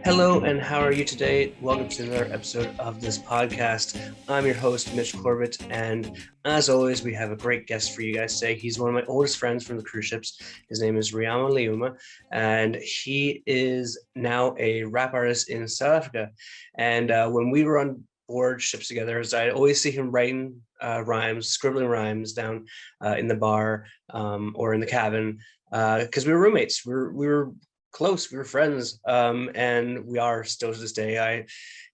Hello, and how are you today? Welcome to another episode of this podcast. I'm your host, Mitch Corbett, and as always, we have a great guest for you guys today. He's one of my oldest friends from the cruise ships. His name is Reamo Leluma, and he is now a rap artist in South Africa. And when we were on board ships together, I always see him writing rhymes, scribbling rhymes down in the bar or in the cabin because we were roommates. We were close, we were friends, and we are still to this day.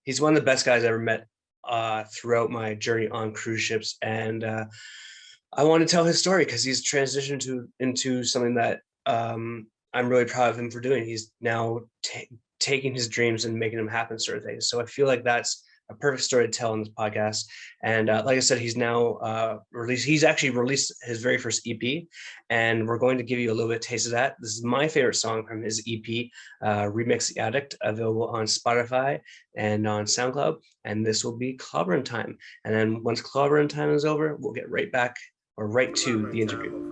He's one of the best guys I ever met throughout my journey on cruise ships, and I want to tell his story because he's transitioned into something that I'm really proud of him for doing. He's now taking his dreams and making them happen, sort of thing. So I feel like that's a perfect story to tell on this podcast. And like I said, he's now he's actually released his very first EP, and we're going to give you a little bit of taste of that. This is my favorite song from his EP, Reamix the Addict, available on Spotify and on SoundCloud. And this will be Clobbering Time. And then once Clobbering Time is over, we'll get right to the interview.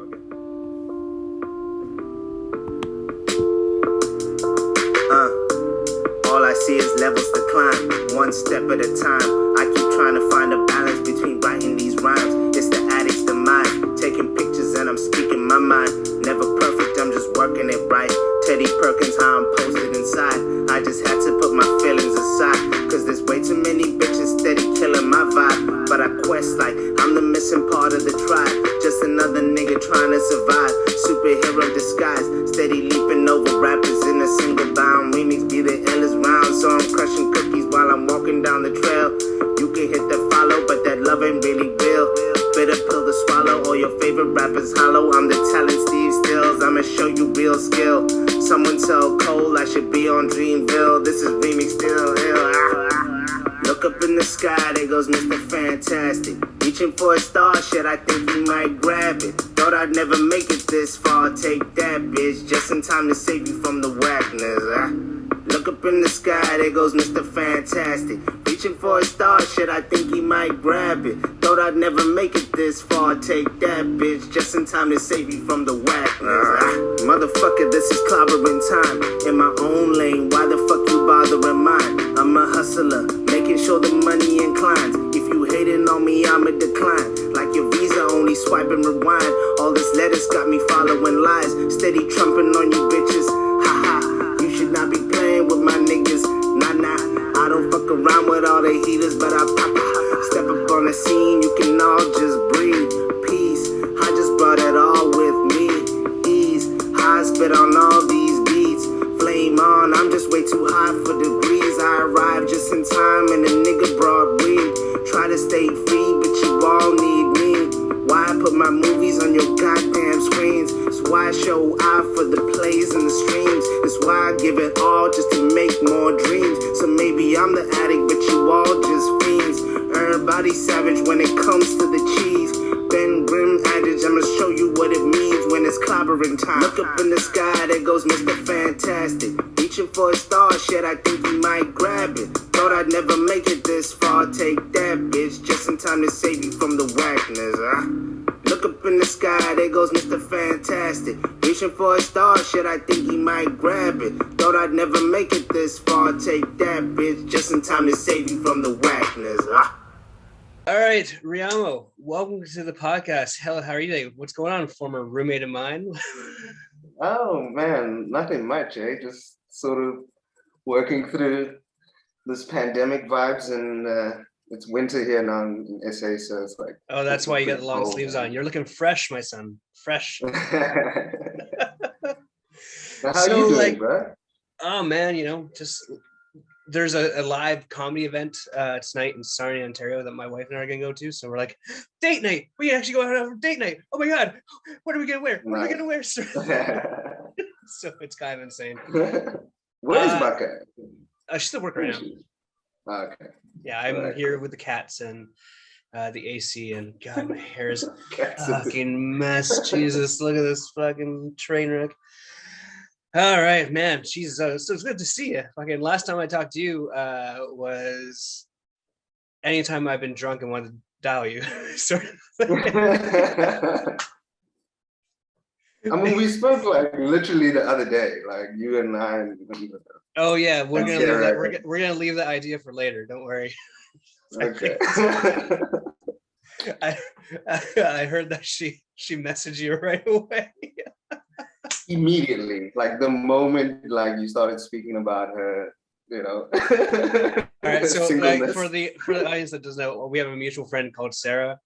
All I see is levels to climb, one step at a time. I keep trying to find a balance between writing these rhymes. It's the addict's the mind, taking pictures and I'm speaking my mind. Never perfect, I'm just working it right. Teddy Perkins, how I'm posted inside. I just had to put my feelings aside, cause there's way too many bitches steady killing my vibe. But I quest like I'm the missing part of the tribe, just another nigga trying to survive. Superhero disguise, steady leaping over rappers in a single bound. Remix be the illest round, so I'm crushing cookies while I'm walking down the trail. You can hit the follow, but that love ain't really real. Bitter pill to swallow, all your favorite rappers hollow. I'm the talent Steve Stills, I'ma show you real skill. Someone tell Cole I should be on Dreamville. This is Reamix still ill. Look up in the sky, there goes Mr. Fantastic. Reaching for a star, shit, I think he might grab it. Thought I'd never make it this far, take that bitch. Just in time to save you from the whackness, Look up in the sky, there goes Mr. Fantastic. Reaching for a star, shit, I think he might grab it. Thought I'd never make it this far, take that bitch. Just in time to save you from the whackness, Motherfucker, this is clobbering time. In my own lane, why the fuck you bothering mine? I'm a hustler, making sure the money inclines. If you hating on me, I'ma decline. Like your visa, only swipe and rewind. All this letters got me following lies. Steady trumping on you bitches, haha. You should not be playing with my niggas, nah. I don't fuck around with all the heaters, but I pop. Step up on the scene, you can all just breathe. Peace, I just brought it all with me. Ease, I spit on all these beats. Flame on, I'm just way too high for degrees. I arrived just in time and a nigga brought weed. Try to stay free, but you all need me. Why put my movies on your goddamn screens? It's why I show out for the plays and the streams. It's why I give it all just to make more dreams. So maybe I'm the addict, but you all just fiends. Everybody savage when it comes to the cheese. Ben Grimm adage, I'ma show you what it means when it's clobbering time. Look up in the sky, there goes Mr. Fantastic. Reaching for a star, shit, I think he might grab it. Thought I'd never make it this far, take that bitch. Just in time to save you from the whackness, Look up in the sky, there goes Mr. Fantastic. Reaching for a star, shit, I think he might grab it. Thought I'd never make it this far, take that bitch. Just in time to save you from the whackness, All right, Reamo, welcome to the podcast. Hell, how are you today? What's going on, former roommate of mine? Oh man, nothing much, Just sort of working through this pandemic vibes, and it's winter here now in SA, so it's like. Oh, that's why you got the long sleeves on. You're looking fresh, my son. Fresh. Now, how you doing, bro? Oh man, just there's a live comedy event tonight in Sarnia, Ontario that my wife and I are gonna go to. So we're like, date night. We can actually go out for date night. Oh my god, what are we gonna wear? What are we gonna wear? So it's kind of insane. Where is Becca? She's still working right now. Okay. Yeah, I'm here with the cats and the AC, and God, my hair is a fucking mess. Jesus, look at this fucking train wreck. All right, man. Jesus, so it's good to see you. Fucking last time I talked to you was anytime I've been drunk and wanted to dial you. I mean, we spoke like literally the other day, like you and I and Oh yeah, we're gonna leave that. Sarah. We're gonna leave that idea for later. Don't worry. Okay. I I heard that she messaged you right away. Immediately, like the moment like you started speaking about her, All right, so like singleness. for the audience that doesn't know, we have a mutual friend called Sarah,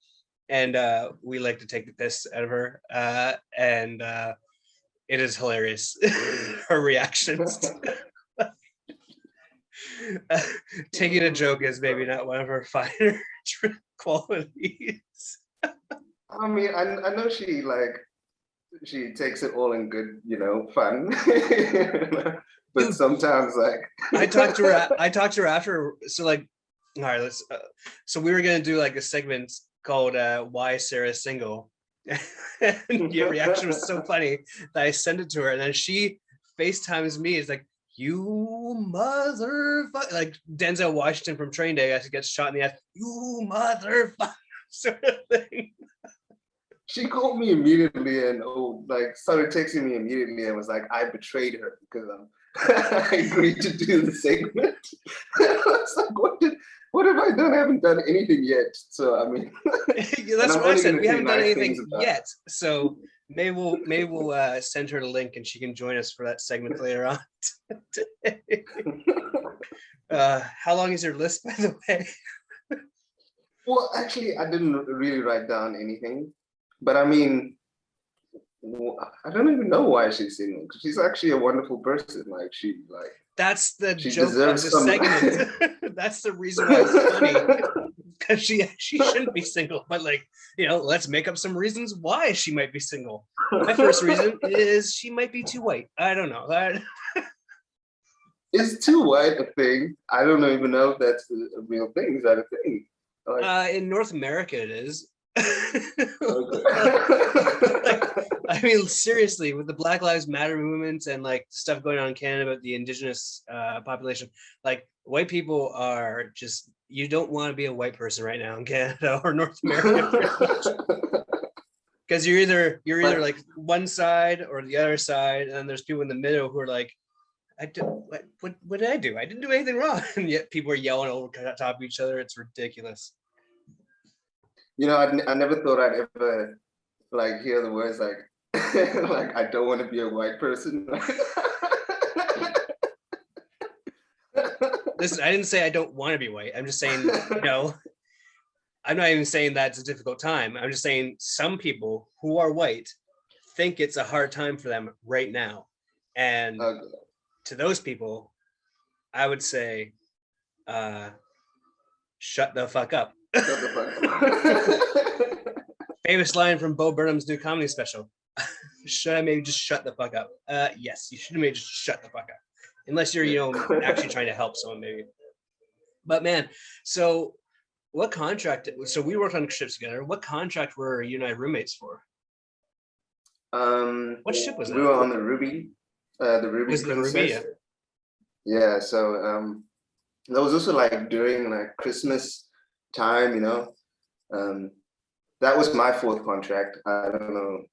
and we like to take the piss out of her, and it is hilarious. Her reactions. Taking a joke is maybe not one of her finer qualities. I mean, I know she takes it all in good, fun. But Dude, sometimes like I talked to her after. So like, all right, let's. So we were gonna do like a segment called "Why Sarah's Single," and your reaction was so funny that I sent it to her, and then she FaceTimes me. It's like, you motherfucker, like Denzel Washington from Training Day, as he gets shot in the ass. You motherfucker, sort of thing. she called me immediately and started texting me immediately and was like, I betrayed her because I agreed to do the segment. I was like, what have I done? I haven't done anything yet. So I mean, Yeah, that's what I said. We haven't done anything yet. So maybe we'll send her the link and she can join us for that segment later on today. How long is your list, by the way? Well, actually, I didn't really write down anything, but I mean, I don't even know why she's single because she's actually a wonderful person. That's the she joke of the segment. That's the reason why it's funny, because she shouldn't be single. But like, let's make up some reasons why she might be single. My first reason is she might be too white. I don't know. Is too white a thing? I don't even know if that's a real thing. Is that a thing? In North America, it is. Okay. I mean, seriously, with the Black Lives Matter movement and like stuff going on in Canada about the indigenous population, like white people are just, you don't want to be a white person right now in Canada or North America, because you're either like one side or the other side, and then there's people in the middle who are like, what did I do? I didn't do anything wrong, and yet people are yelling over top of each other. It's ridiculous. I never thought I'd ever hear the words like like I don't want to be a white person. Listen, I didn't say I don't want to be white. I'm just saying, I'm not even saying that's a difficult time. I'm just saying some people who are white think it's a hard time for them right now. And to those people, I would say, shut the fuck up. Famous line from Bo Burnham's new comedy special. Should I maybe just shut the fuck up? Yes, you should maybe just shut the fuck up. Unless you're, actually trying to help someone, maybe. But man, so what contract? So we worked on ships together. What contract were you and I roommates for? What ship was that? We were on the Ruby. The Ruby was the Princess. Ruby? Yeah. So that was also like during like Christmas time, that was my fourth contract. I don't know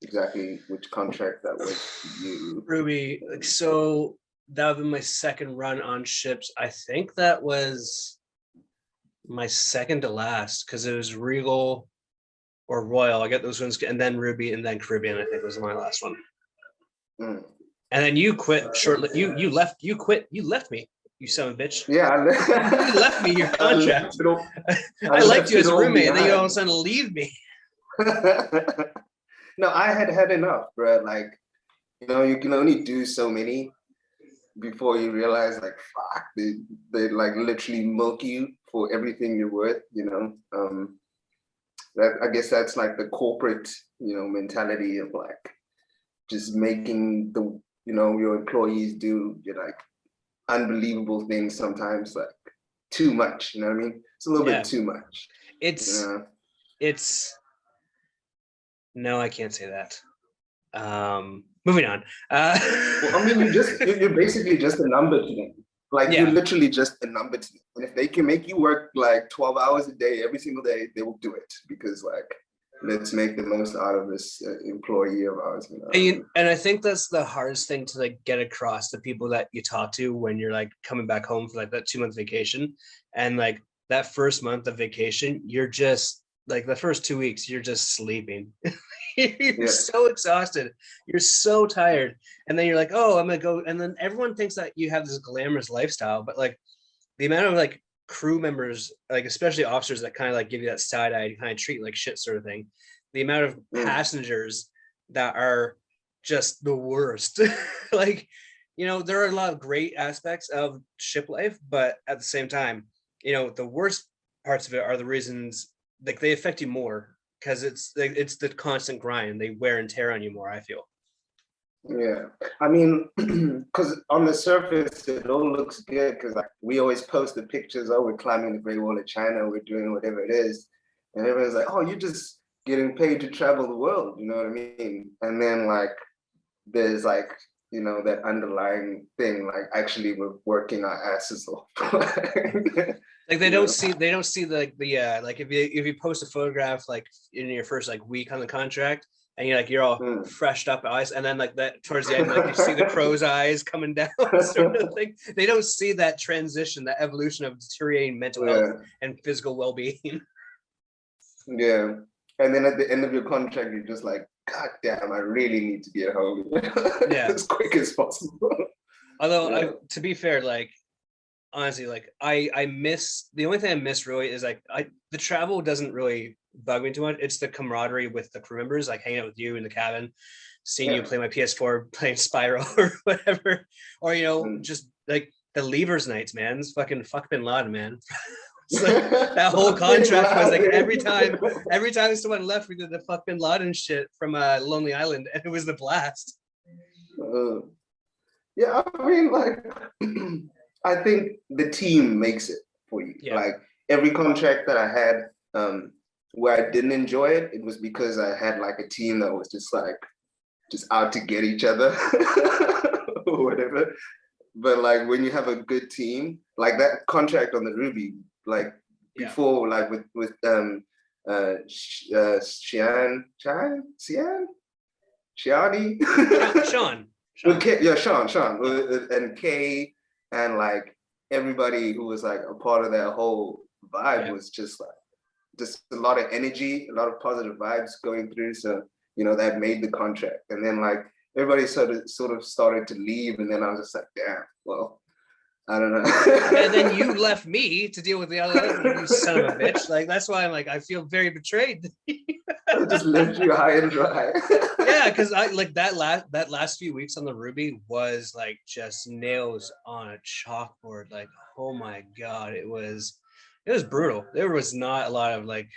exactly which contract that was you. Ruby. So that would be my second run on ships. I think that was my second to last, because it was Regal or Royal. I get those ones, and then Ruby, and then Caribbean, I think was my last one. Mm. And then you quit shortly. You left me. You son of a bitch. Yeah, you left me your contract. I liked you as a roommate, and then you all of a sudden leave me. No, I had enough, bro. Like, you can only do so many before you realize, like, fuck, they like literally milk you for everything you're worth. That, I guess that's like the corporate, mentality of like just making your employees do like unbelievable things sometimes, like too much. You know what I mean? It's a little bit too much. It's no, I can't say that. Moving on. Well, I mean, you're basically just a number to them. Like, you're literally just a number to them. And if they can make you work like 12 hours a day every single day, they will do it, because like let's make the most out of this employee of ours. And I think that's the hardest thing to like get across to people that you talk to when you're like coming back home for like that 2 month vacation, and like that first month of vacation, you're just like the first 2 weeks, you're just sleeping. You're so exhausted, you're so tired, and then you're like, oh, I'm gonna go, and then everyone thinks that you have this glamorous lifestyle, but like the amount of like crew members, like especially officers, that kind of like give you that side eye, kind of treat like shit sort of thing, the amount of passengers that are just the worst. Like, you know, there are a lot of great aspects of ship life, but at the same time, you know, the worst parts of it are the reasons like they affect you more, because it's the constant grind. They wear and tear on you more, I feel. Yeah, I mean, because on the surface it all looks good, because like we always post the pictures, oh, we're climbing the Great Wall of China, we're doing whatever it is, and everyone's like, oh, you're just getting paid to travel the world, you know what I mean? And then like there's like, you know, that underlying thing, like actually we're working our asses off. Like they don't see the like if you post a photograph like in your first like week on the contract, and you're all freshed up eyes, and then like that towards the end, like you see the crow's eyes coming down, sort of thing. They don't see that transition, that evolution of deteriorating mental health and physical well-being. Yeah, and then at the end of your contract, you're just like, God damn, I really need to get home. As quick as possible. Although to be fair, like honestly, like I miss, the only thing I miss really is like the travel doesn't really bug me too much. It's the camaraderie with the crew members, like hanging out with you in the cabin, seeing you play my PS4, playing Spyro or whatever, or you know, just like the leavers nights, man. It's fucking fuck Bin Laden, man. It's like that whole contract was like every time someone left, we did the fuck Bin Laden shit from Lonely Island, and it was the blast. Yeah, I mean, like, I think the team makes it for you. Yeah. Like every contract that I had, where I didn't enjoy it, it was because I had like a team that was just out to get each other or whatever. But like when you have a good team, like that contract on the Ruby, like before, like with Sean, and Kay, and like everybody who was like a part of that whole vibe was just a lot of energy, a lot of positive vibes going through. So, you know, that made the contract. And then like everybody sort of started to leave, and then I was just like, damn, well, I don't know. And then you left me to deal with the other, you son of a bitch. Like that's why I'm like, I feel very betrayed. I just left you high and dry. Yeah, because I like that last few weeks on the Ruby was like just nails on a chalkboard. Like, oh my god, it was brutal. There was not a lot of like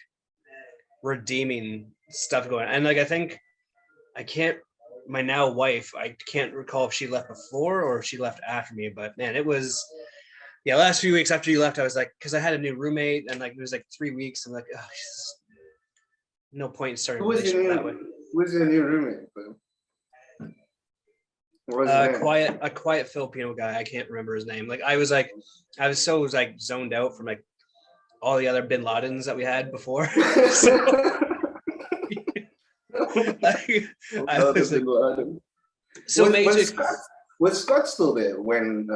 redeeming stuff going on. And like my now wife, I can't recall if she left before or if she left after me, but man, it was last few weeks after you left, I was like, because I had a new roommate, and like it was like 3 weeks, I'm like, oh, no point in starting a relationship that way. Who's your new roommate? A quiet Filipino guy. I can't remember his name. Like I was so like zoned out from like all the other Bin Ladens that we had before. Was Scott still there when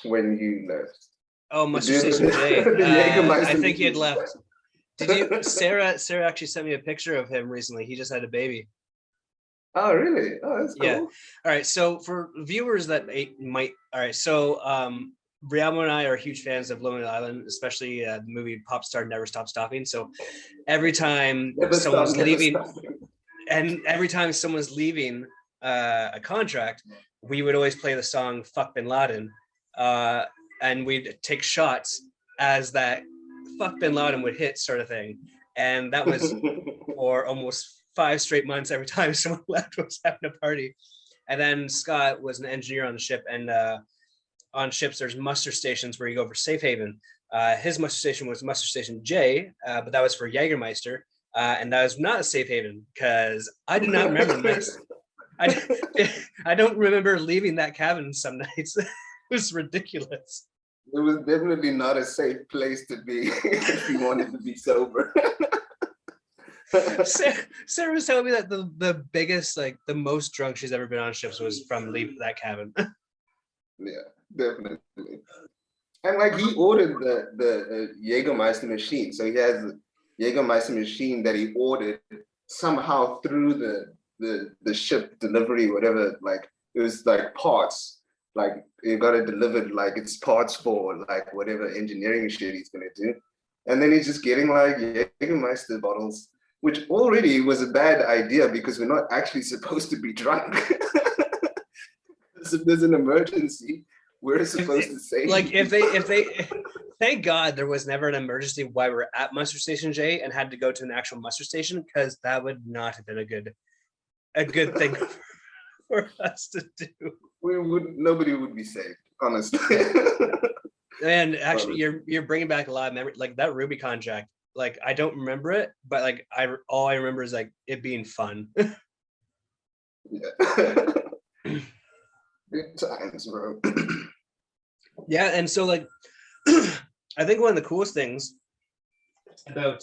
you left? Oh, Mustard Station J. I think he had left. Did you? Sarah actually sent me a picture of him recently. He just had a baby. Oh, really? Oh, that's cool. Yeah. All right. So for viewers that might, all right. So Reamo and I are huge fans of Lonely Island, especially the movie Pop Star Never Stop Stopping. So every time someone's leaving, and every time someone's leaving a contract, we would always play the song "Fuck Bin Laden," and we'd take shots as that "Fuck Bin Laden" would hit, sort of thing. And that was for almost 5 straight months. Every time someone left, was having a party. And then Scott was an engineer on the ship, and on ships there's muster stations where you go for safe haven. His muster station was Muster Station J, but that was for Jägermeister, and that was not a safe haven because I do not remember this. I don't remember leaving that cabin some nights. It was ridiculous. It was definitely not a safe place to be if you wanted to be sober. Sarah was telling me that the biggest, like the most drunk she's ever been on ships was from Leap That Cabin. Yeah, definitely. And like he ordered the Jägermeister machine, so he has a Jägermeister machine that he ordered somehow through the ship delivery, whatever. Like it was like parts, like he got it delivered, like it's parts for like whatever engineering shit he's gonna do, and then he's just getting like Jägermeister bottles, which already was a bad idea because we're not actually supposed to be drunk. If there's an emergency, we're supposed to say like if they thank God there was never an emergency while we were at muster station J and had to go to an actual muster station, because that would not have been a good thing for us to do. Nobody would be saved, honestly. And actually you're bringing back a lot of memory, like that Ruby contract. Like I don't remember it, but like all I remember is like it being fun. Yeah. Good times, bro. Yeah, and so like I think one of the coolest things about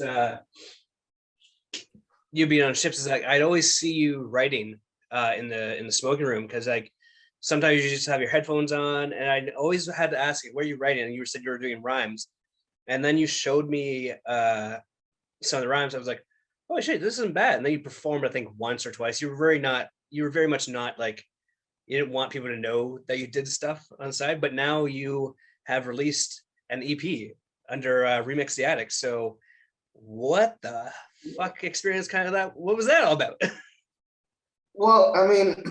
you being on ships is like I'd always see you writing in the smoking room, because like sometimes you just have your headphones on, and I always had to ask you, where are you writing? And you said you were doing rhymes, and then you showed me some of the rhymes. I was like, oh shit, this isn't bad. And then you performed, I think, once or twice. You were very much not like, you didn't want people to know that you did stuff on the side, but now you have released an EP under Reamix the Addict. So what the fuck experience kind of that? What was that all about? Well, I mean,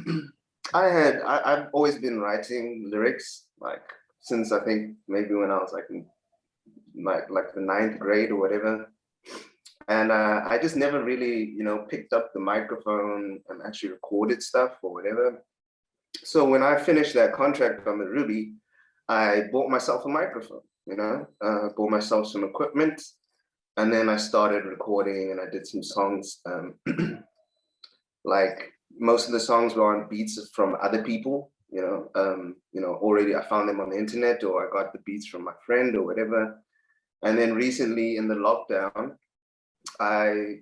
I've always been writing lyrics, like since I think maybe when I was like in like the 9th grade or whatever. And I just never really, picked up the microphone and actually recorded stuff or whatever. So when I finished that contract on the Ruby, I bought myself a microphone, bought myself some equipment, and then I started recording and I did some songs. Like most of the songs were on beats from other people, already I found them on the internet, or I got the beats from my friend or whatever. And then recently in the lockdown, I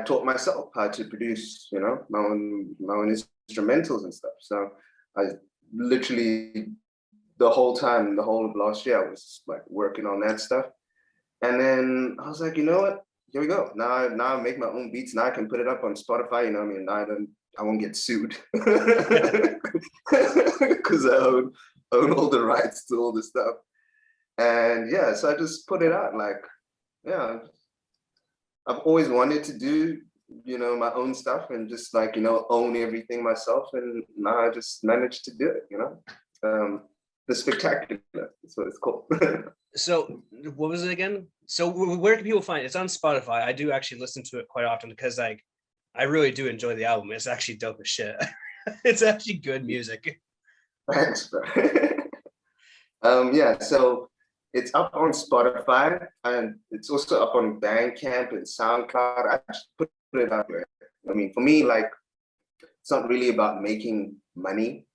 taught myself how to produce, my own instrumentals and stuff. So I literally the whole of last year, I was like working on that stuff. And then I was like, you know what? Here we go. Now I make my own beats. Now I can put it up on Spotify. Now I won't get sued because I own all the rights to all this stuff. And yeah, so I just put it out. Like, yeah, I've always wanted to do, my own stuff and just like, own everything myself. And now I just managed to do it, the Spectacular, that's what it's called. So what was it again? So where can people find it? It's on Spotify. I do actually listen to it quite often because like I really do enjoy the album. It's actually dope as shit. It's actually good music. Thanks, bro. Yeah, so it's up on Spotify and it's also up on Bandcamp and SoundCloud. I just put it out there. I mean, for me, like, it's not really about making money.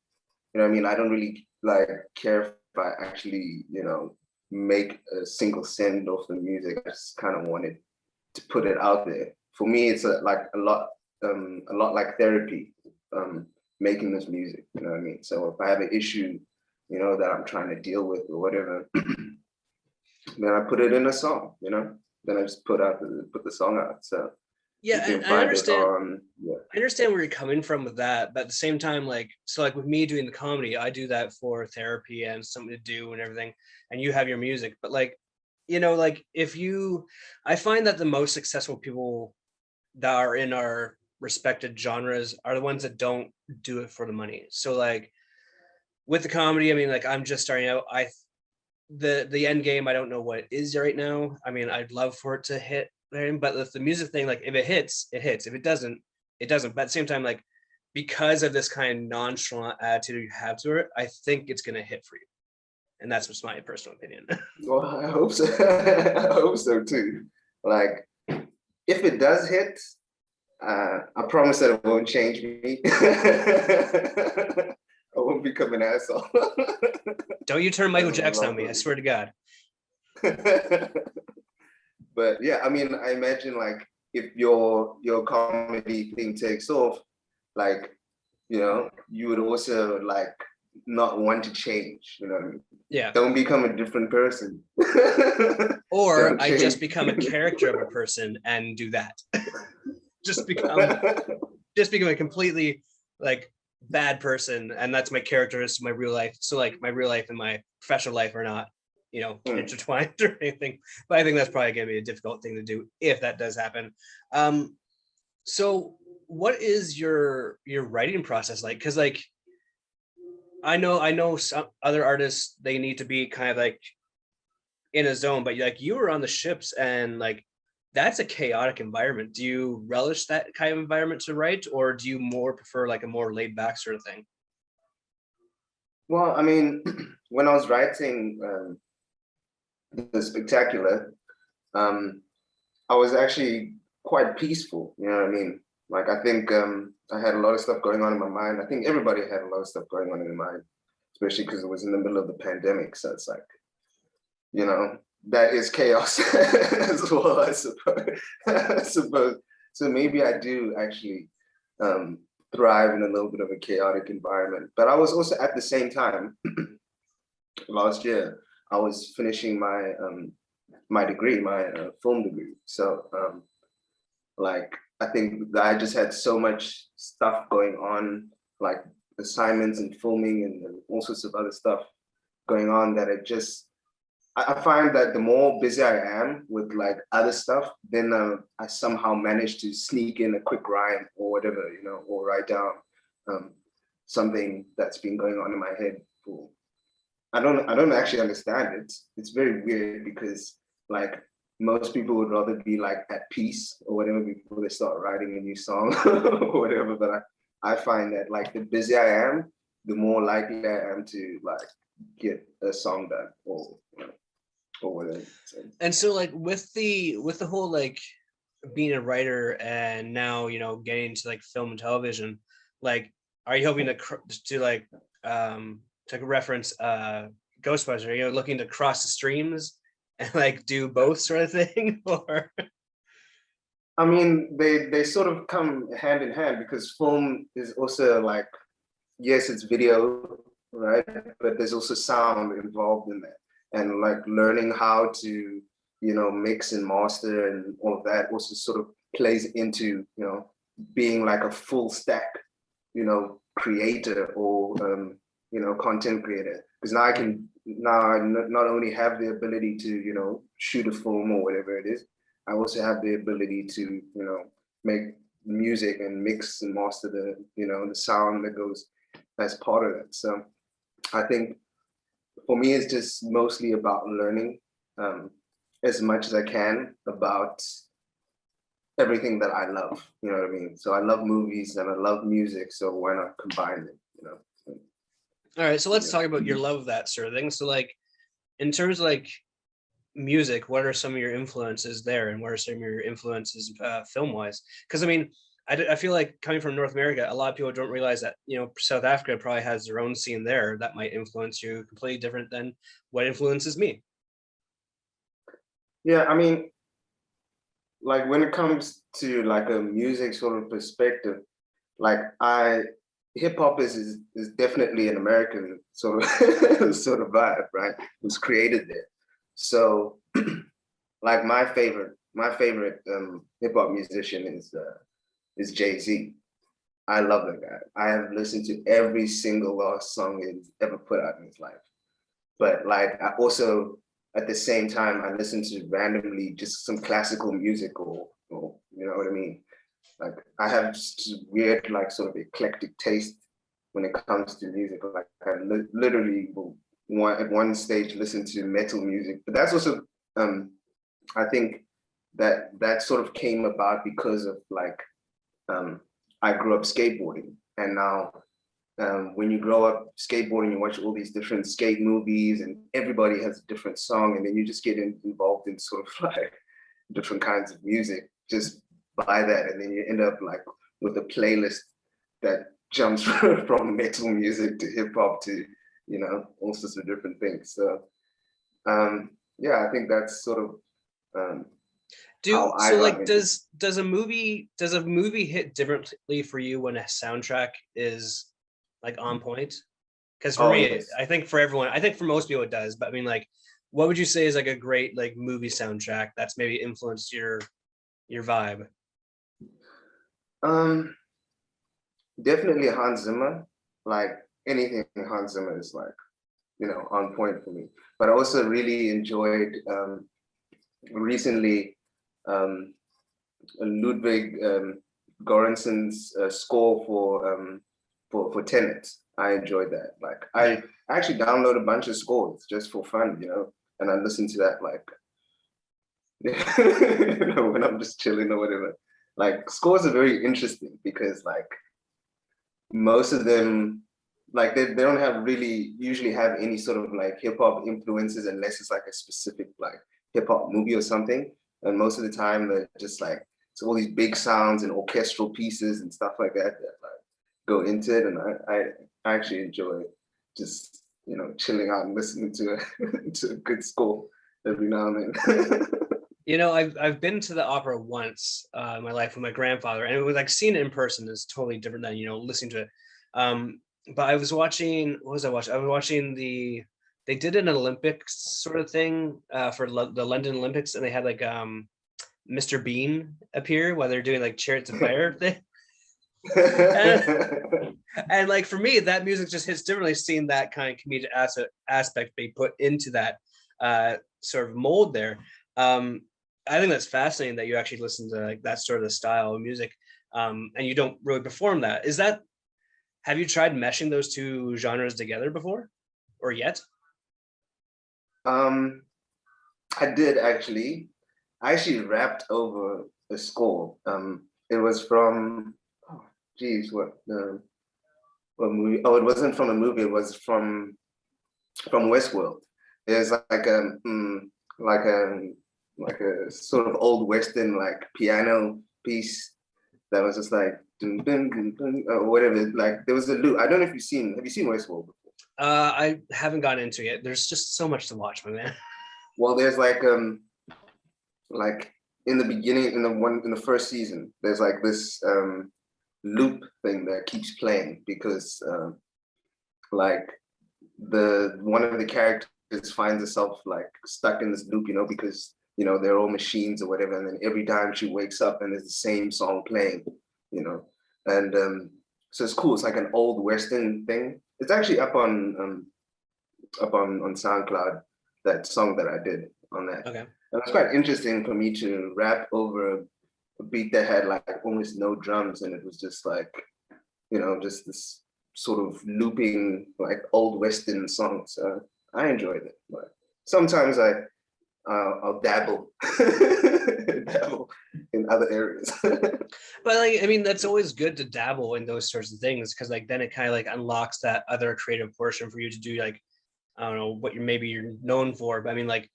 I don't really like care if I actually, make a single cent off the music. I just kind of wanted to put it out there. For me, it's a lot like therapy, making this music. You know what I mean? So if I have an issue, that I'm trying to deal with or whatever, then I put it in a song. Then I just put the song out. So yeah, and I understand. I understand where you're coming from with that, but at the same time, like with me doing the comedy, I do that for therapy and something to do and everything, and you have your music. But like, I find that the most successful people that are in our respected genres are the ones that don't do it for the money. So like with the comedy, I mean, like I'm just starting out. The end game, I don't know what it is right now. I mean, I'd love for it to hit. But with the music thing, like if it hits, it hits. If it doesn't, it doesn't. But at the same time, like because of this kind of nonchalant attitude you have to it, I think it's gonna hit for you. And that's just my personal opinion. Well, I hope so. I hope so too. Like if it does hit, I promise that it won't change me. I won't become an asshole. Don't you turn Michael Jackson on me, I swear to God. But yeah, I mean, I imagine like if your comedy thing takes off, like, you know, you would also like not want to change, you know what I mean? Yeah. Don't become a different person. Or Don't I just change. become a character of a person and do that. just become a completely like bad person, and that's my character is my real life. So like my real life and my professional life are not, you know, intertwined or anything. But I think that's probably gonna be a difficult thing to do if that does happen. So what is your writing process like? Because like I know some other artists, they need to be kind of like in a zone, but like you were on the ships and like that's a chaotic environment. Do you relish that kind of environment to write, or do you more prefer like a more laid back sort of thing? Well, I mean, when I was writing the Spectacular, I was actually quite peaceful, you know what I mean? Like, I think I had a lot of stuff going on in my mind. I think everybody had a lot of stuff going on in their mind, especially because it was in the middle of the pandemic. So it's like, you know, that is chaos as well, I suppose. I suppose. So maybe I do actually thrive in a little bit of a chaotic environment. But I was also at the same time, last year, I was finishing my my degree, my film degree. So like, I think that I just had so much stuff going on, like assignments and filming and all sorts of other stuff going on, that it just, I find that the more busy I am with like other stuff, then I somehow manage to sneak in a quick rhyme or whatever, you know, or write down something that's been going on in my head for, I don't actually understand it. It's very weird because like most people would rather be like at peace or whatever before they start writing a new song or whatever. But I find that like the busier I am, the more likely I am to like get a song done or, you know, or whatever. So. And so like with the whole like being a writer and now, you know, getting into like film and television, like are you hoping to like to reference Ghostbusters, are you looking to cross the streams and like do both sort of thing? Or I mean, they sort of come hand in hand because film is also like, yes, it's video, right? But there's also sound involved in that. And like learning how to, you know, mix and master and all of that also sort of plays into, you know, being like a full stack, you know, creator or, you know, content creator. Because now I not only have the ability to, you know, shoot a film or whatever it is, I also have the ability to, you know, make music and mix and master the, you know, the sound that goes as part of it. So I think for me, it's just mostly about learning as much as I can about everything that I love. You know what I mean? So I love movies and I love music. So why not combine it? You know. all right, so let's talk about your love of that sort of thing. So like in terms of like music, what are some of your influences there, and what are some of your influences film wise? Because I mean, I feel like coming from North America, a lot of people don't realize that, you know, South Africa probably has their own scene there that might influence you completely different than what influences me. Yeah, I mean, like when it comes to like a music sort of perspective, like hip hop is definitely an American sort of sort of vibe, right? It was created there. So like my favorite hip hop musician is Jay-Z. I love that guy. I have listened to every single last song he's ever put out in his life. But like I also at the same time I listen to randomly just some classical music or you know what I mean? Like I have weird like sort of eclectic taste when it comes to music. Like I literally will at one stage listen to metal music. But that's also I think that sort of came about because of like I grew up skateboarding, and now when you grow up skateboarding, you watch all these different skate movies, and everybody has a different song, and then you just get involved in sort of like different kinds of music just by that, and then you end up like with a playlist that jumps from metal music to hip hop to, you know, all sorts of different things. So yeah, I think that's sort of Do how I so got like into it. does a movie hit differently for you when a soundtrack is like on point? Because for Oh me, yes. I think for everyone, I think for most people it does. But I mean, like, what would you say is like a great like movie soundtrack that's maybe influenced your vibe? Um, Definitely Hans Zimmer. Like anything Hans Zimmer is like, on point for me. But I also really enjoyed recently um, Ludwig Göransson's score for Tenet. I enjoyed that. Like Yeah. I actually download a bunch of scores just for fun, and I listen to that like when I'm just chilling or whatever. Like scores are very interesting because like most of them like they don't have really usually have any sort of like hip hop influences unless it's like a specific like hip hop movie or something. And most of the time they're just like it's all these big sounds and orchestral pieces and stuff like that that like go into it. And I actually enjoy just chilling out and listening to to a good score every now and then. I've been to the opera once in my life with my grandfather, and it was like seeing it in person is totally different than listening to it. But I was watching. What was I watching? I was watching They did an Olympics sort of thing for the London Olympics, and they had like Mr. Bean appear while they're doing like Chariots of Fire thing. And like for me, that music just hits differently. Seeing that kind of comedic aspect be put into that sort of mold there. I think that's fascinating that you actually listen to like that sort of style of music, and you don't really perform that. Have you tried meshing those two genres together before, or yet? um I did actually. I actually rapped over a score. It was from, oh, geez, what movie? Oh, it wasn't from a movie. It was from Westworld. There's like a like a sort of old Western like piano piece that was just like dun, dun, dun, dun, or whatever. Like there was a loop. I don't know if you've seen. Have you seen Westworld before? I haven't gotten into it yet. There's just so much to watch, my man. Well, there's like in the beginning in the first season there's like this loop thing that keeps playing because like the one of the characters finds herself like stuck in this loop because they're all machines or whatever, and then every time she wakes up and there's the same song playing you know and so it's cool. It's like an old western thing. It's actually up on SoundCloud, that song that I did on that. Okay. And it's quite interesting for me to rap over a beat that had like almost no drums, and it was just like, just this sort of looping like old Western song. So I enjoyed it. But sometimes I'll dabble dabble in other areas. But like, I mean, that's always good to dabble in those sorts of things because like then it kind of like unlocks that other creative portion for you to do like I don't know what you're known for, but I mean like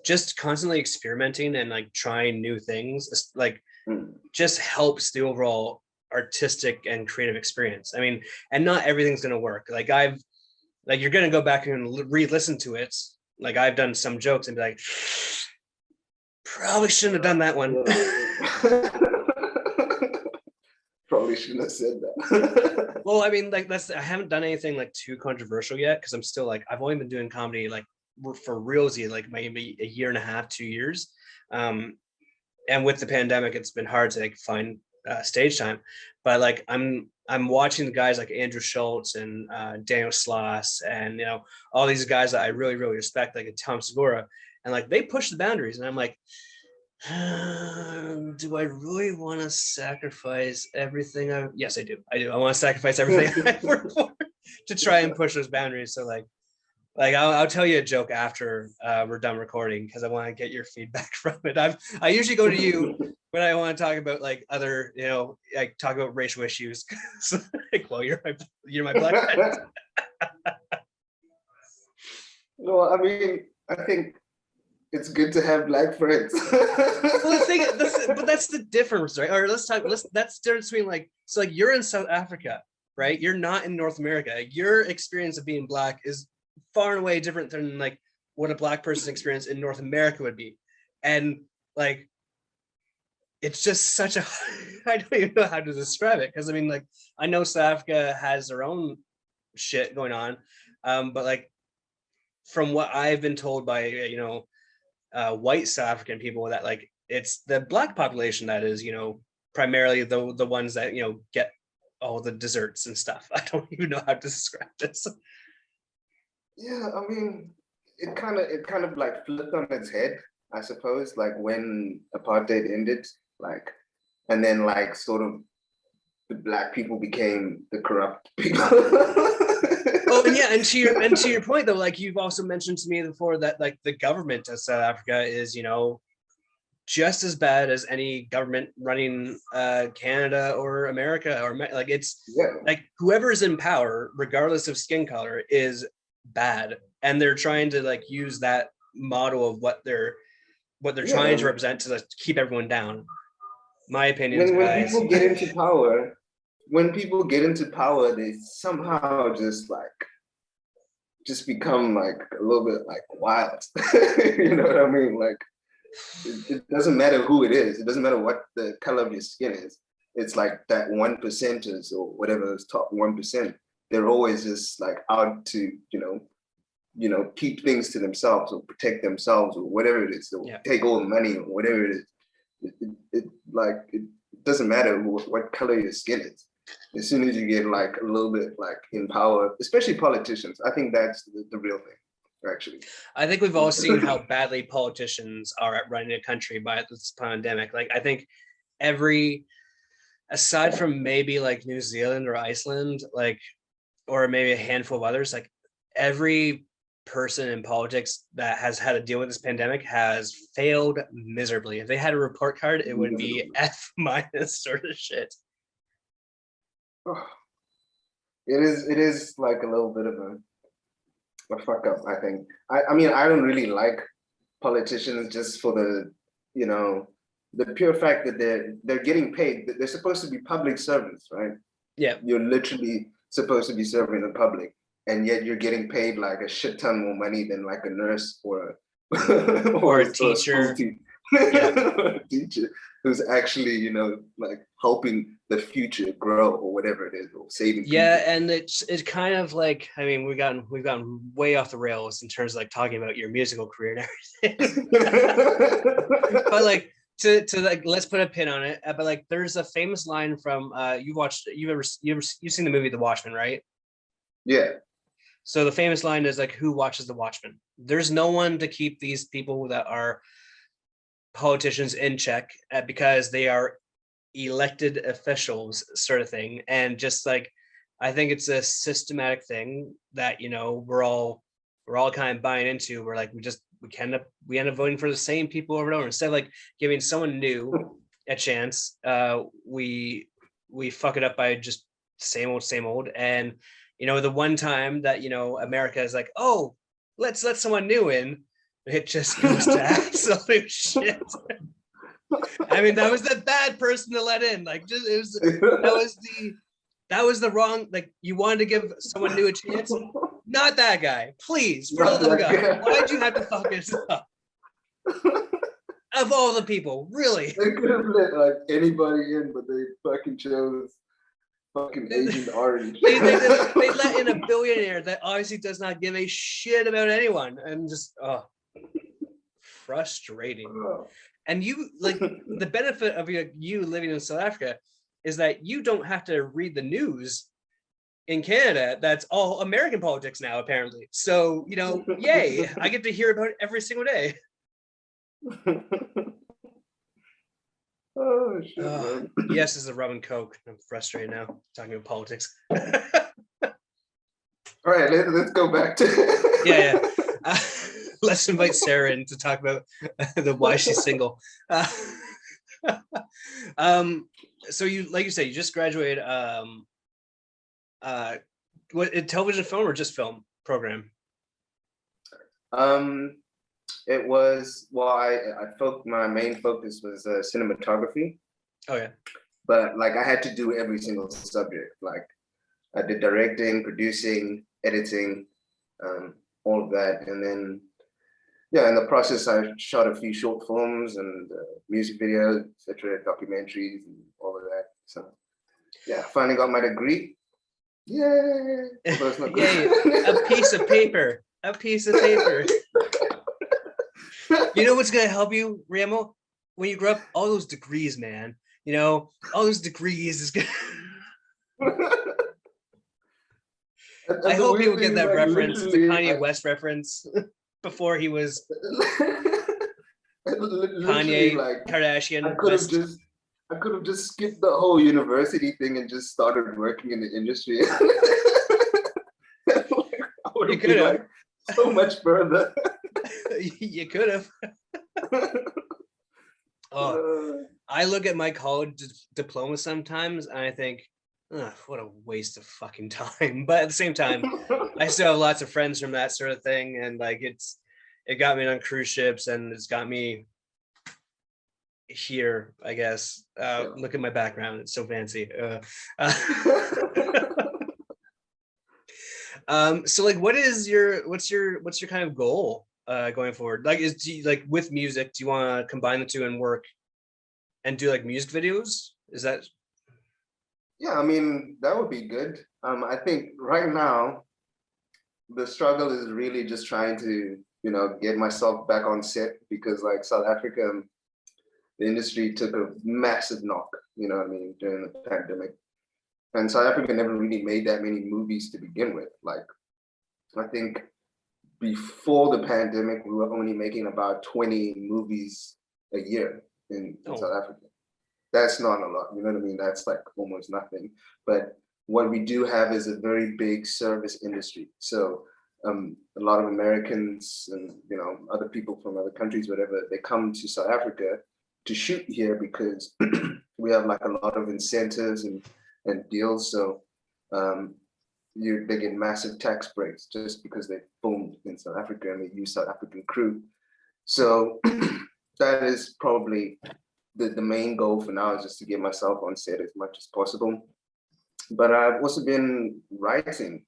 just constantly experimenting and like trying new things like Mm. just helps the overall artistic and creative experience. I mean, and not everything's gonna work. Like you're gonna go back and re-listen to it. Like I've done some jokes and be like, probably shouldn't have done that one. Probably shouldn't have said that. Well, I mean, like I haven't done anything like too controversial yet because I'm still like I've only been doing comedy like for realsy like maybe a year and a half, 2 years. And with the pandemic, it's been hard to like find stage time. But like I'm watching the guys like Andrew Schultz and Daniel Sloss and all these guys that I really really respect, like Tom Segura, and like they push the boundaries, and I'm like, do I really want to sacrifice everything? Yes, I do. I want to sacrifice everything I work for to try and push those boundaries. So like I'll tell you a joke after we're done recording because I want to get your feedback from it. I usually go to you when I want to talk about like other like talk about racial issues. So, like, well, you're my black friend. No, I mean, I think it's good to have black friends. Well, but that's the difference, right? Or that's the difference between like so like you're in South Africa, right? You're not in North America. Your experience of being black is far and away different than like what a black person's experience in North America would be. And like it's just such a I don't even know how to describe it, because I mean, like, I know South Africa has their own shit going on, but like from what I've been told by white South African people, that like it's the black population that is primarily the ones that get all the desserts and stuff. I don't even know how to describe this. Yeah, I mean, it kind of like flipped on its head, I suppose, like when apartheid ended, like, and then like sort of the black people became the corrupt people. Oh, and yeah, and to your point though, like you've also mentioned to me before that like the government of South Africa is just as bad as any government running Canada or America, or like it's Yeah, like whoever is in power, regardless of skin color, is bad, and they're trying to like use that model of what they're trying to yeah. represent to like, keep everyone down. My opinions, When guys. people get into power, they somehow just become like a little bit like wild. You know what I mean? Like it doesn't matter who it is. It doesn't matter what the color of your skin is. It's like that 1%ers or whatever is top 1%. They're always just like out to, keep things to themselves or protect themselves or whatever it is, or Yeah. take all the money or whatever it is. It doesn't matter what color your skin is. As soon as you get like a little bit like in power, especially politicians, I think that's the real thing, actually. I think we've all seen how badly politicians are at running a country by this pandemic. Like I think aside from maybe like New Zealand or Iceland, like, or maybe a handful of others, like every person in politics that has had to deal with this pandemic has failed miserably. If they had a report card, it would be F minus sort of shit. It is like a little bit of a fuck up, I think. I mean, I don't really like politicians just for the pure fact that they're getting paid. They're supposed to be public servants, right? Yeah. You're literally supposed to be serving the public, and yet you're getting paid like a shit ton more money than like a nurse or or a teacher. A teacher who's actually like helping the future grow or whatever it is, or saving people. And it's kind of like, I mean, we've gotten way off the rails in terms of like talking about your musical career and everything. But like to like, let's put a pin on it. But like there's a famous line from you've seen the movie The Watchmen, right? Yeah. So the famous line is like, who watches The Watchmen? There's no one to keep these people that are politicians in check, because they are elected officials, sort of thing. And just like, I think it's a systematic thing that we're all kind of buying into. We're like, we end up voting for the same people over and over, instead of like giving someone new a chance. We fuck it up by just same old. And the one time that America is like, oh, let's let someone new in, it just goes to absolute shit. I mean, that was the bad person to let in. Like, just that was the wrong. Like, you wanted to give someone new a chance, not that guy. Please, for the love of God, why'd you have to fuck it up? Of all the people, really. They could have let like anybody in, but they fucking chose fucking Agent Orange. they let in a billionaire that obviously does not give a shit about anyone, and just frustrating. And you, like, the benefit of you living in South Africa is that you don't have to read the news in Canada. That's all American politics now, apparently. So, yay, I get to hear about it every single day. Oh shit, man. Yes, is a rum and coke. I'm frustrated now talking about politics. All right, let's go back to yeah. Let's invite Sarah in to talk about the why she's single. So you, like you said, you just graduated. What, television, film, or just film program? It was, well, I felt my main focus was cinematography. Oh yeah. But like I had to do every single subject. Like I did directing, producing, editing, all of that, and then yeah, in the process, I shot a few short films and music videos, etc., documentaries, and all of that. So yeah, finally got my degree. Yay! Although it's not Yay, a piece of paper. A piece of paper. You know what's gonna help you, Reamo? When you grow up, all those degrees, man. You know, all those degrees is gonna. I the hope people weird get thing is, that like, reference, the literally, Kanye West reference, before he was literally, Kanye like, Kardashian I could have West. just, I could have just skipped the whole university thing and just started working in the industry. Like, I would You have could been have. like so much further. You could have. Oh, I look at my college diploma sometimes and I think, ugh, what a waste of fucking time. But at the same time, I still have lots of friends from that sort of thing, and like it got me on cruise ships, and it's got me here, I guess. Yeah. Look at my background; it's so fancy. So like, what's your kind of goal going forward? Like, like with music, do you want to combine the two and work and do like music videos? Is that Yeah, I mean, that would be good. I think right now the struggle is really just trying to, get myself back on set, because like South Africa, the industry took a massive knock, what I mean, during the pandemic. And South Africa never really made that many movies to begin with. Like, I think before the pandemic, we were only making about 20 movies a year in South Africa. That's not a lot, you know what I mean? That's like almost nothing. But what we do have is a very big service industry. So a lot of Americans and other people from other countries, whatever, they come to South Africa to shoot here because we have like a lot of incentives and deals. So they get massive tax breaks just because they filmed in South Africa and they use South African crew. So that is probably the main goal for now, is just to get myself on set as much as possible. But I've also been writing.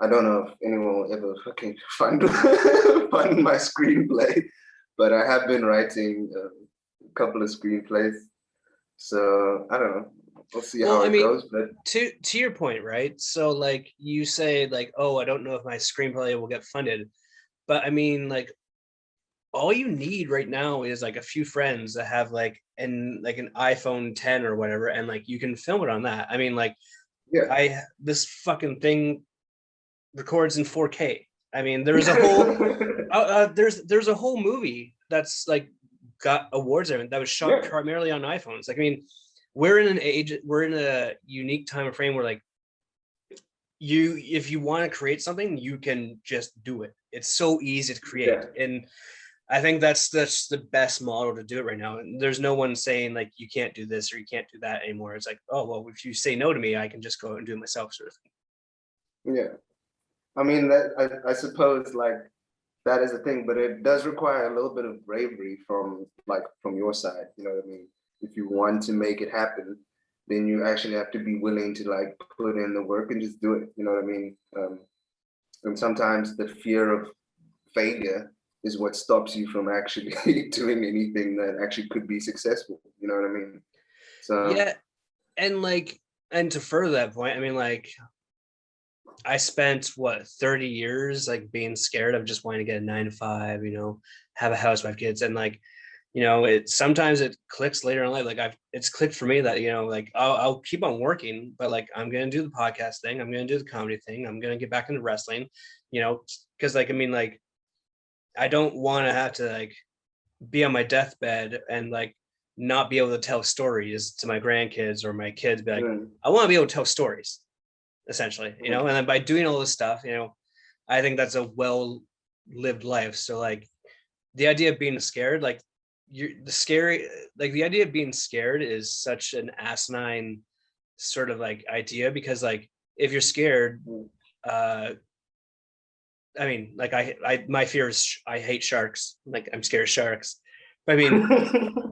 I don't know if anyone will ever fucking find my screenplay, but I have been writing a couple of screenplays. So I don't know. We'll see how it goes. But to your point, right? So like you say, like, oh, I don't know if my screenplay will get funded, but I mean, like, all you need right now is like a few friends that have like an iPhone 10 or whatever, and like you can film it on that. I mean, like, yeah, this fucking thing records in 4K. I mean, there's a whole there's a whole movie that's like got awards that was shot primarily on iPhones. Like, I mean, we're in a unique time frame where like if you want to create something, you can just do it. It's so easy to create. And I think that's the best model to do it right now. And there's no one saying like you can't do this or you can't do that anymore. It's like, oh well, if you say no to me, I can just go out and do it myself, sort of thing. Yeah, I mean, that I suppose like that is a thing, but it does require a little bit of bravery from your side. You know what I mean? If you want to make it happen, then you actually have to be willing to like put in the work and just do it. You know what I mean? And sometimes the fear of failure is what stops you from actually doing anything that actually could be successful. You know what I mean? So yeah, and to further that point, I mean, like, I spent 30 years like being scared of just wanting to get a 9 to 5, have a house, have kids, and like, it sometimes it clicks later in life. Like it's clicked for me that like I'll keep on working, but like I'm gonna do the podcast thing, I'm gonna do the comedy thing, I'm gonna get back into wrestling, because like I mean, like, I don't want to have to like be on my deathbed and like not be able to tell stories to my grandkids or my kids. Be like, I want to be able to tell stories, essentially, and then by doing all this stuff, I think that's a well-lived life. So like the idea of being scared, like the idea of being scared is such an asinine sort of like idea, because like if you're scared, I mean, like my fear is I hate sharks. Like I'm scared of sharks. But I mean,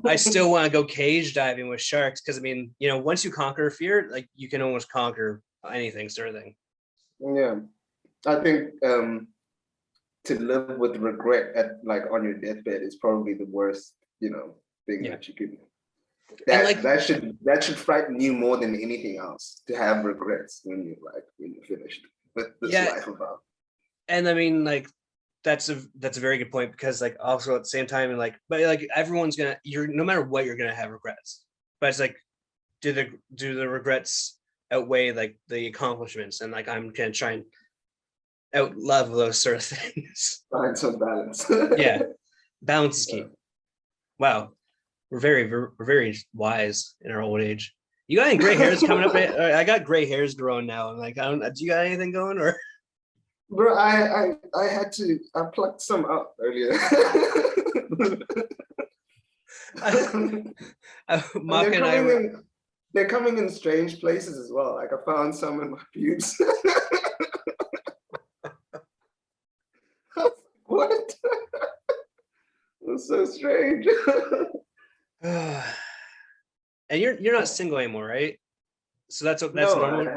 I still want to go cage diving with sharks, because I mean, once you conquer fear, like you can almost conquer anything, sort of thing. Yeah, I think to live with regret at like on your deathbed is probably the worst, thing that you could. That should frighten you more than anything else, to have regrets when you're finished with this life of ours. And I mean, like, that's a very good point, because like also at the same time, like, but like everyone's gonna, no matter what, you're gonna have regrets. But it's like, do the regrets outweigh like the accomplishments? And like, I'm gonna try and out love those sort of things. Find some balance. Yeah, balance is key. Wow, we're very wise in our old age. You got any gray hairs coming up? I got gray hairs growing now. I'm like, do you got anything going, or? Bro, I plucked some out earlier. They're coming in strange places as well. Like, I found some in my pubes. What? It's so strange. And you're not single anymore, right? So that's normal.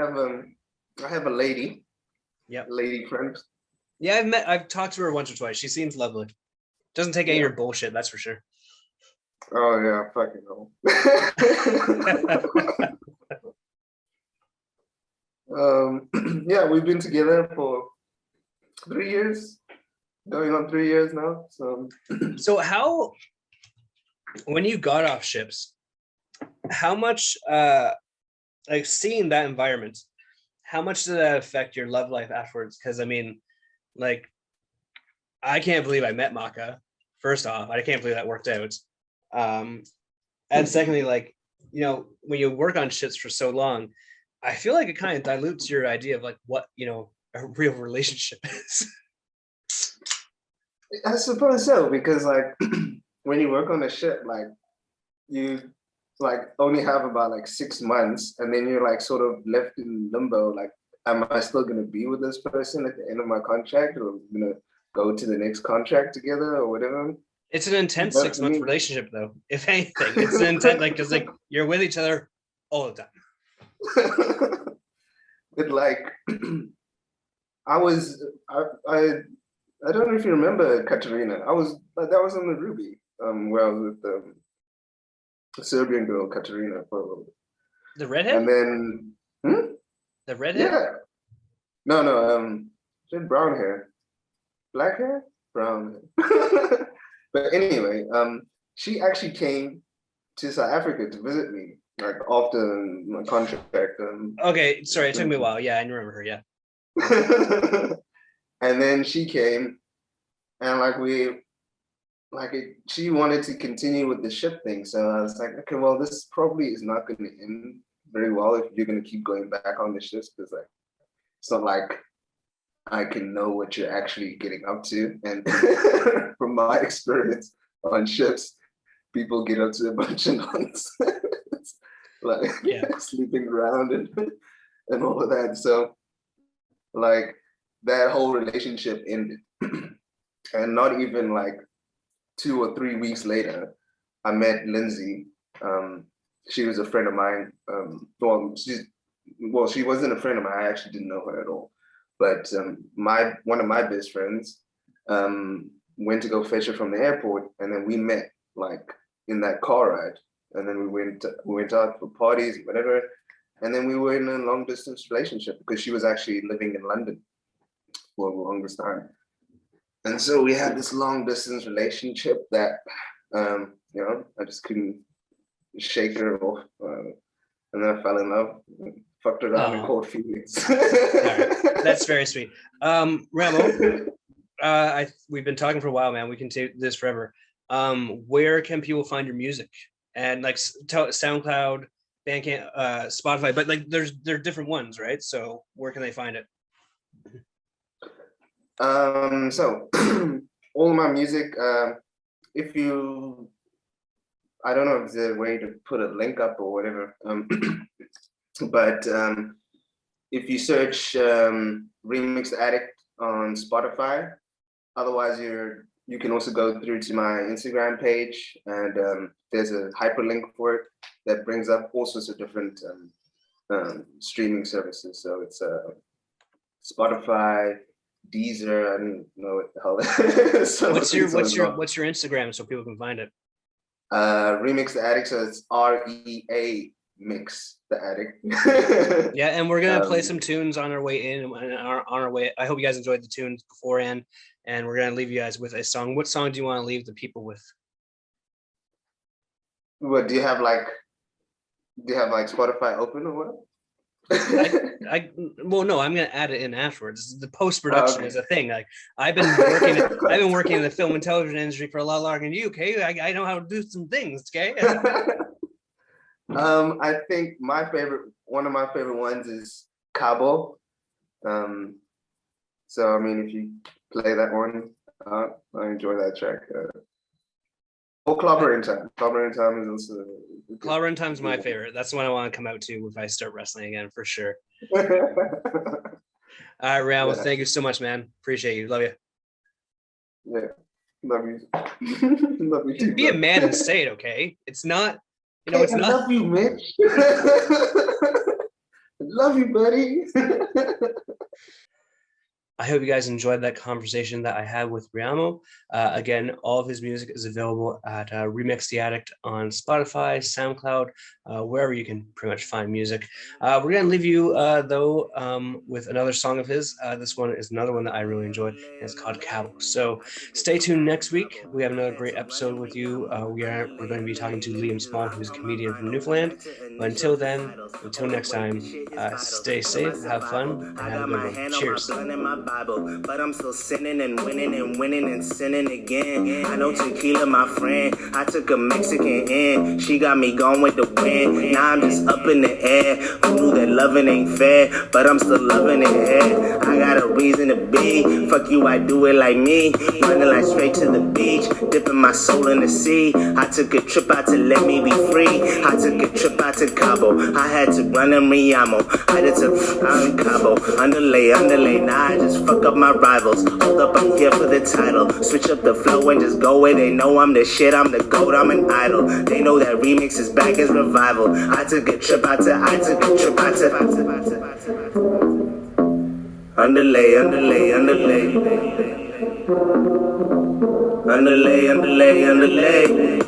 I have a lady. Yeah, lady friend. Yeah, I've talked to her once or twice. She seems lovely. Doesn't take any of your bullshit, that's for sure. Oh yeah, fucking hell. Yeah, we've been together for 3 years, going on 3 years now. So how, when you got off ships, how much like seeing that environment, how much did that affect your love life afterwards? Because I mean, like, I can't believe I met Maka. First off, I can't believe that worked out. And secondly, like, when you work on shits for so long, I feel like it kind of dilutes your idea of like what, a real relationship is. I suppose so, because like when you work on a ship, like you like only have about like 6 months, and then you're like sort of left in limbo. Like, am I still gonna be with this person at the end of my contract, or gonna go to the next contract together, or whatever? It's an intense 6 month relationship, though. If anything, it's an intense, like, because like you're with each other all the time. But like, I don't know if you remember Katerina. That was on the Ruby, where I was with the Serbian girl Katerina for a little bit. The redhead? And then the redhead? Yeah. No, she had brown hair. Black hair? Brown hair. But anyway, she actually came to South Africa to visit me, like after my contract. Okay, sorry, it took me a while. Yeah, I remember her, yeah. And then she came, and she wanted to continue with the ship thing. So I was like, okay, well, this probably is not going to end very well if you're going to keep going back on the ships, because like, it's not like I can know what you're actually getting up to. And from my experience on ships, people get up to a bunch of nonsense, like sleeping around and all of that. So like that whole relationship ended. And not even like 2 or 3 weeks later, I met Lindsay. She was a friend of mine. She wasn't a friend of mine. I actually didn't know her at all. But one of my best friends went to go fetch her from the airport, and then we met like in that car ride, and then we went out for parties, whatever, and then we were in a long distance relationship because she was actually living in London for the longest time, and so we had this long distance relationship that I just couldn't shake her off, and then I fell in love. Fucked around and caught feelings. Right. That's very sweet. Reamo, we've been talking for a while, man. We can take this forever. Where can people find your music? And like SoundCloud, Bandcamp, Spotify, but like there are different ones, right? So where can they find it? So all my music, I don't know if there's a way to put a link up or whatever. But if you search Reamix the Addict on Spotify, otherwise you can also go through to my Instagram page, and there's a hyperlink for it that brings up all sorts of different streaming services. So it's Spotify, Deezer. I don't know what the hell that is. What's your Instagram so people can find it? Reamix the Addict, so it's REA Mix the Addict. Yeah, and we're gonna play some tunes on our way in and on our way. I hope you guys enjoyed the tunes beforehand, and we're gonna leave you guys with a song. What song do you want to leave the people with? What do you have like Spotify open or what? Well, no, I'm gonna add it in afterwards. The post production is a thing. Like I've been working in the film and television industry for a lot longer than you. Okay, I know how to do some things. Okay. I think one of my favorite ones is Cabo. So I mean, if you play that one, I enjoy that track. Clobber in Time. Clobber in Time is also. Clobber in Time is my favorite. That's the one I want to come out to if I start wrestling again, for sure. All right, Reamo, well, thank you so much, man. Appreciate you. Love you. Yeah, love you. Love you too. Be a man and say it, okay? It's not, it's not. I love you, Mitch. Love you, buddy. I hope you guys enjoyed that conversation that I had with Reamo. Again, all of his music is available at Reamix the Addict on Spotify, SoundCloud, wherever you can pretty much find music. We're going to leave you, though, with another song of his. This one is another one that I really enjoyed, and it's called Cabo. So stay tuned next week. We have another great episode with you. We're going to be talking to Liam Small, who's a comedian from Newfoundland. But until then, until next time, stay safe, have fun, and have a good one. Cheers. Bible, but I'm still sinning and winning and sinning again. I know tequila, my friend. I took a Mexican in. She got me going with the wind. Now I'm just up in the air. Who knew that loving ain't fair? But I'm still loving it here. I got a reason to be. Fuck you, I do it like me. Running like straight to the beach. Dipping my soul in the sea. I took a trip out to let me be free. I took a trip out to Cabo. I had to run in Reamo. I had to out in Cabo. Underlay. Now I just fuck up my rivals. Hold up, I'm here for the title. Switch up the flow and just go where they know I'm the shit. I'm the GOAT, I'm an idol. They know that Remix is back as revival. I took a trip out to Underlay.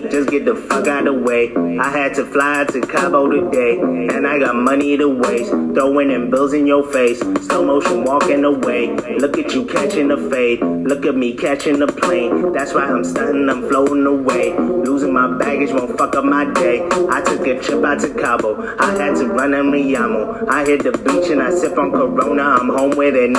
Just get the fuck out of the way. I had to fly out to Cabo today, and I got money to waste. Throwing in bills in your face, slow motion walking away. Look at you catching the fade, look at me catching the plane. That's why I'm stunting, I'm floating away. Losing my baggage won't fuck up my day. I took a trip out to Cabo, I had to run in Reamo. I hit the beach and I sip on Corona. I'm home where there's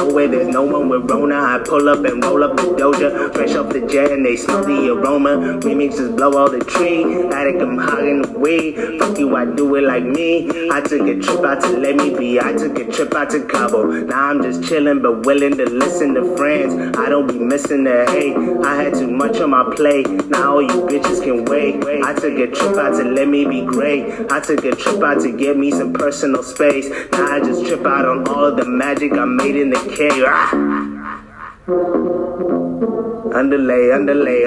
no one with Rona. I pull up and roll up the Doja, fresh off the jet and they smell the aroma. Remixes blow all the tree, Addict, I'm hogging the weed. Fuck you, I do it like me. I took a trip out to let me be. I took a trip out to Cabo. Now I'm just chilling but willing to listen to friends. I don't be missing the hate. I had too much on my plate. Now all you bitches can wait. I took a trip out to let me be great. I took a trip out to get me some personal space. Now I just trip out on all of the magic I made in the cave. Underlay. Underlay.